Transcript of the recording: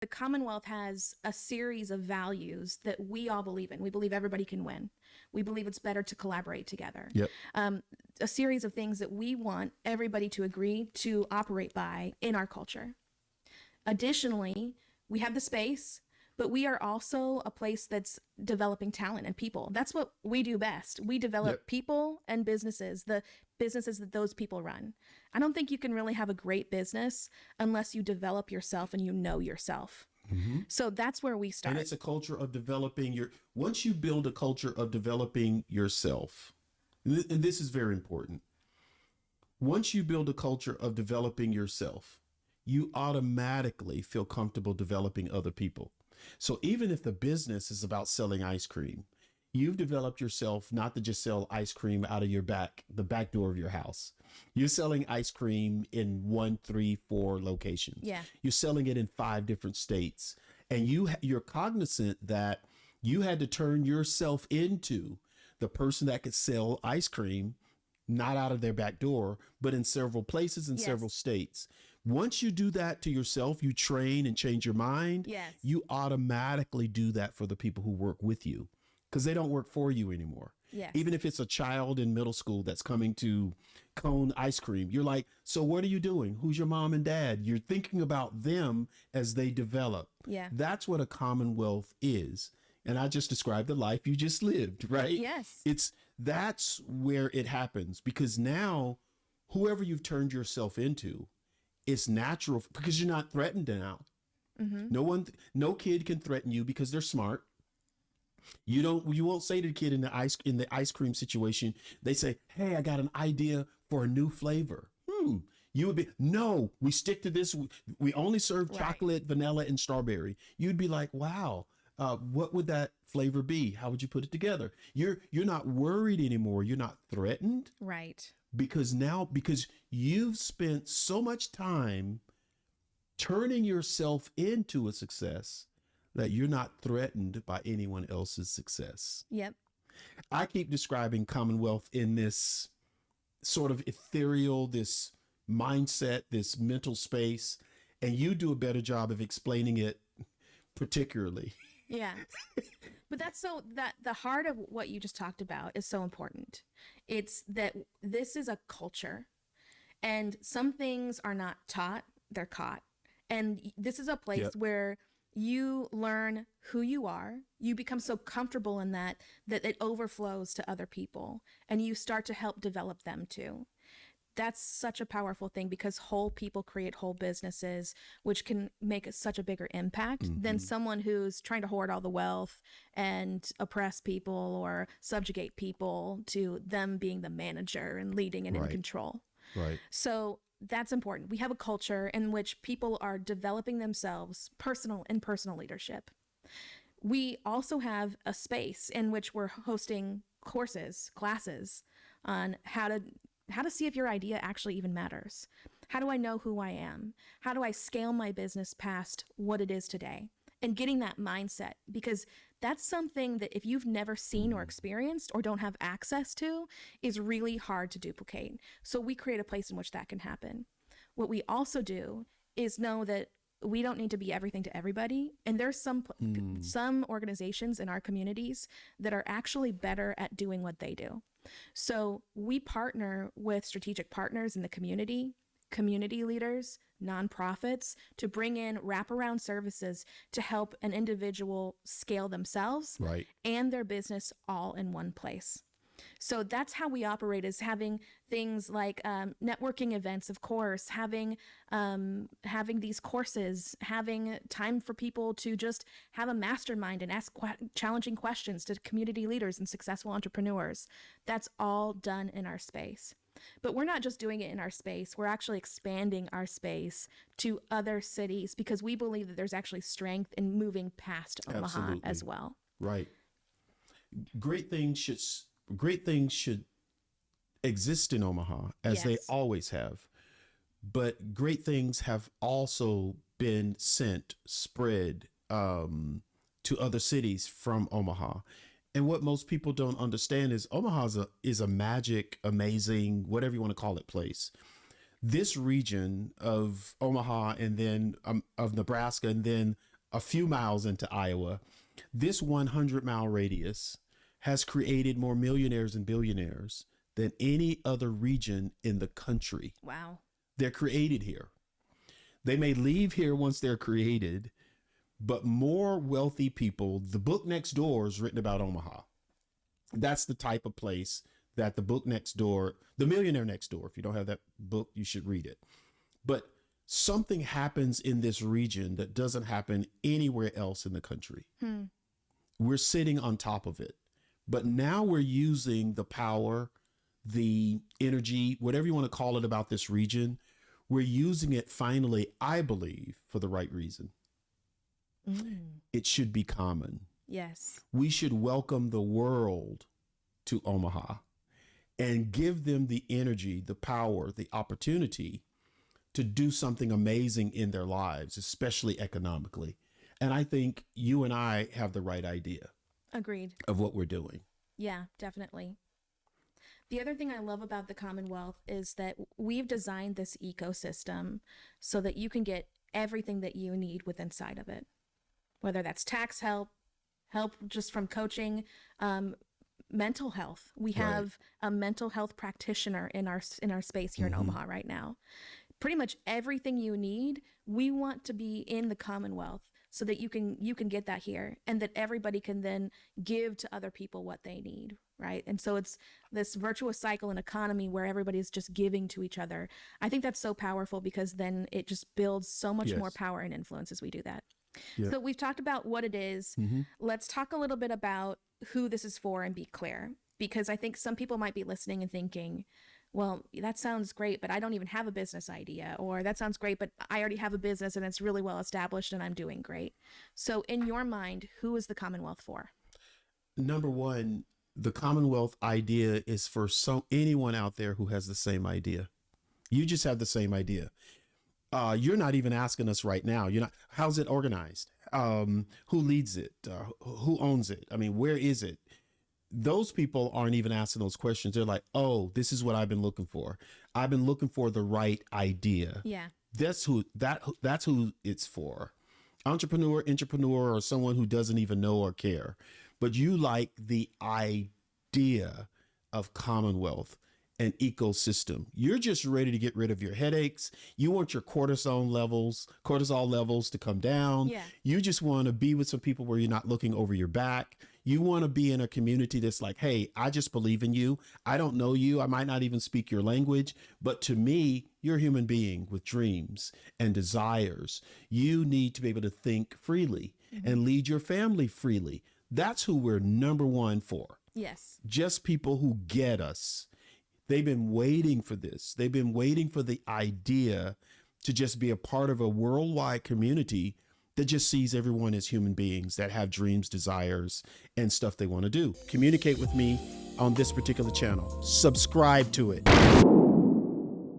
The Commonwealth has a series of values that we all believe in. We believe everybody can win. We believe it's better to collaborate together. Yep. A series of things that we want everybody to agree to operate by in our culture. Additionally, we have the space, but we are also a place that's developing talent and people. That's what we do best. We develop people and businesses, the businesses that those people run. I don't think you can really have a great business unless you develop yourself and you know yourself. So that's where we start. And it's a culture of developing once you build a culture of developing yourself, and this is very important. Once you build a culture of developing yourself, you automatically feel comfortable developing other people. So even if the business is about selling ice cream, you've developed yourself not to just sell ice cream out of the back door of your house. You're selling ice cream in 1, 3, 4 locations. Yeah. You're selling it in 5 different states. And you're cognizant that you had to turn yourself into the person that could sell ice cream, not out of their back door, but in several places in several states. Once you do that to yourself, you train and change your mind. Yes. You automatically do that for the people who work with you because they don't work for you anymore. Yes. Even if it's a child in middle school that's coming to Cone ice cream, you're like, so what are you doing? Who's your mom and dad? You're thinking about them as they develop. Yeah. That's what a commonwealth is. And I just described the life you just lived, right? Yes. That's where it happens, because now whoever you've turned yourself into, it's natural because you're not threatened now. No kid can threaten you because they're smart. You won't say to the kid in the ice cream situation, they say, hey, I got an idea for a new flavor. You would be, no, we stick to this. We only serve chocolate, vanilla, and strawberry. You'd be like, wow, what would that flavor be? How would you put it together? You're not worried anymore. You're not threatened. Right. Because you've spent so much time turning yourself into a success that you're not threatened by anyone else's success. Yep. I keep describing Commonwealth in this sort of ethereal, this mindset, this mental space, and you do a better job of explaining it particularly. Yeah. But that the heart of what you just talked about is so important. It's that this is a culture, and some things are not taught, they're caught. And this is a place where you learn who you are. You become so comfortable in that it overflows to other people, and you start to help develop them too. That's such a powerful thing, because whole people create whole businesses, which can make such a bigger impact than someone who's trying to hoard all the wealth and oppress people or subjugate people to them being the manager and leading and in control. Right. So that's important. We have a culture in which people are developing themselves, personal leadership. We also have a space in which we're hosting classes on how to see if your idea actually even matters. How do I know who I am? How do I scale my business past what it is today? And getting that mindset, because that's something that if you've never seen or experienced or don't have access to, is really hard to duplicate. So we create a place in which that can happen. What we also do is know that we don't need to be everything to everybody. And there's some organizations in our communities that are actually better at doing what they do. So we partner with strategic partners in the community leaders, nonprofits, to bring in wraparound services to help an individual scale themselves and their business all in one place. So that's how we operate, is having things like networking events, of course, having these courses, having time for people to just have a mastermind and ask challenging questions to community leaders and successful entrepreneurs. That's all done in our space. But we're not just doing it in our space. We're actually expanding our space to other cities, because we believe that there's actually strength in moving past Omaha as well. Right. Great things should exist in Omaha, as they always have. But great things have also been spread to other cities from Omaha. And what most people don't understand is Omaha is a magic, amazing, whatever you want to call it, place. This region of Omaha, and then of Nebraska, and then a few miles into Iowa, this 100-mile radius has created more millionaires and billionaires than any other region in the country. Wow. They're created here. They may leave here once they're created, but more wealthy people, the book next door is written about Omaha. That's the type of place that the book next door, The Millionaire Next Door, if you don't have that book, you should read it. But something happens in this region that doesn't happen anywhere else in the country. We're sitting on top of it. But now we're using the power, the energy, whatever you want to call it about this region. We're using it finally, I believe, for the right reason. It should be common. Yes. We should welcome the world to Omaha and give them the energy, the power, the opportunity to do something amazing in their lives, especially economically. And I think you and I have the right idea. Agreed. Of what we're doing. Yeah, definitely. The other thing I love about the Commonwealth is that we've designed this ecosystem so that you can get everything that you need within inside of it, whether that's tax help just from coaching, mental health. We have a mental health practitioner in our space here in Omaha right now. Pretty much everything you need, we want to be in the Commonwealth so that you can get that here, and that everybody can then give to other people what they need, right? And so it's this virtuous cycle and economy where everybody's just giving to each other. I think that's so powerful because then it just builds so much more power and influence as we do that. So we've talked about what it is. Let's talk a little bit about who this is for and be clear, because I think some people might be listening and thinking, well, that sounds great, but I don't even have a business idea, or that sounds great, but I already have a business and it's really well established and I'm doing great. So in your mind, who is the Commonwealth for? Number one, the Commonwealth idea is for anyone out there who has the same idea. You just have the same idea. You're not even asking us right now. You're not. How's it organized? Who leads it? Who owns it? I mean, where is it? Those people aren't even asking those questions. They're like, oh, this is what I've been looking for. I've been looking for the right idea. Yeah. That's who it's for. Entrepreneur, or someone who doesn't even know or care. But you like the idea of Commonwealth and ecosystem. You're just ready to get rid of your headaches. You want your cortisol levels to come down. Yeah. You just want to be with some people where you're not looking over your back. You want to be in a community that's like, hey, I just believe in you. I don't know you. I might not even speak your language, but to me, you're a human being with dreams and desires. You need to be able to think freely and lead your family freely. That's who we're number one for. Yes. Just people who get us. They've been waiting for this. They've been waiting for the idea to just be a part of a worldwide community that just sees everyone as human beings that have dreams, desires, and stuff they want to do. Communicate with me on this particular channel. Subscribe to it.